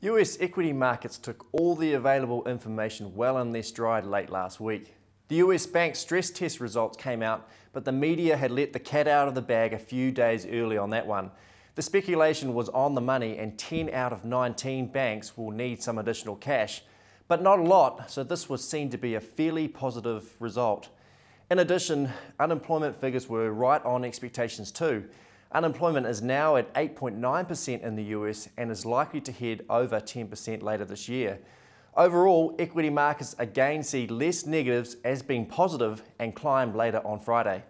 US equity markets took all the available information well in their stride late last week. The US bank stress test results came out, but the media had let the cat out of the bag a few days early on that one. The speculation was on the money and 10 out of 19 banks will need some additional cash, but not a lot, so this was seen to be a fairly positive result. In addition, unemployment figures were right on expectations too. Unemployment is now at 8.9% in the US and is likely to head over 10% later this year. Overall, equity markets again see less negatives as being positive and climb later on Friday.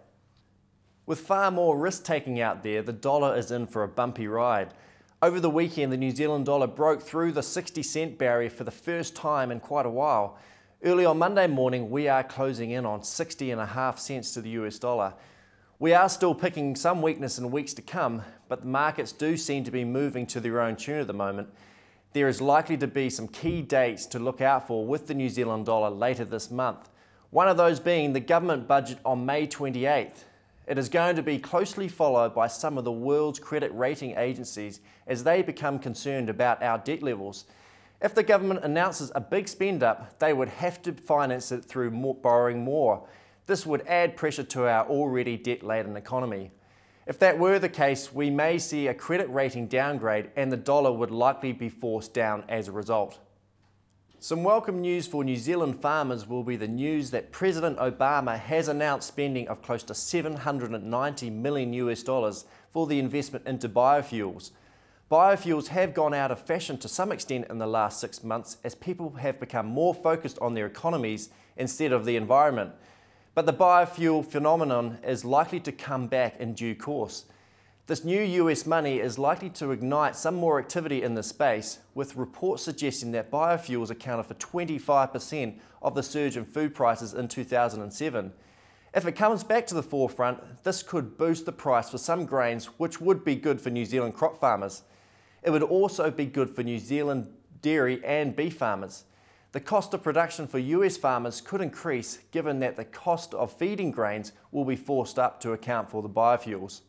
With far more risk-taking out there, the dollar is in for a bumpy ride. Over the weekend, the New Zealand dollar broke through the 60-cent barrier for the first time in quite a while. Early on Monday morning, we are closing in on 60.5 cents to the US dollar. We are still picking some weakness in weeks to come, but the markets do seem to be moving to their own tune at the moment. There is likely to be some key dates to look out for with the New Zealand dollar later this month. One of those being the government budget on May 28th. It is going to be closely followed by some of the world's credit rating agencies as they become concerned about our debt levels. If the government announces a big spend up, they would have to finance it through borrowing more. This would add pressure to our already debt-laden economy. If that were the case, we may see a credit rating downgrade and the dollar would likely be forced down as a result. Some welcome news for New Zealand farmers will be the news that President Obama has announced spending of close to $790 million for the investment into biofuels. Biofuels have gone out of fashion to some extent in the last 6 months as people have become more focused on their economies instead of the environment. But the biofuel phenomenon is likely to come back in due course. This new US money is likely to ignite some more activity in this space, with reports suggesting that biofuels accounted for 25% of the surge in food prices in 2007. If it comes back to the forefront, this could boost the price for some grains, which would be good for New Zealand crop farmers. It would also be good for New Zealand dairy and beef farmers. The cost of production for US farmers could increase given that the cost of feeding grains will be forced up to account for the biofuels.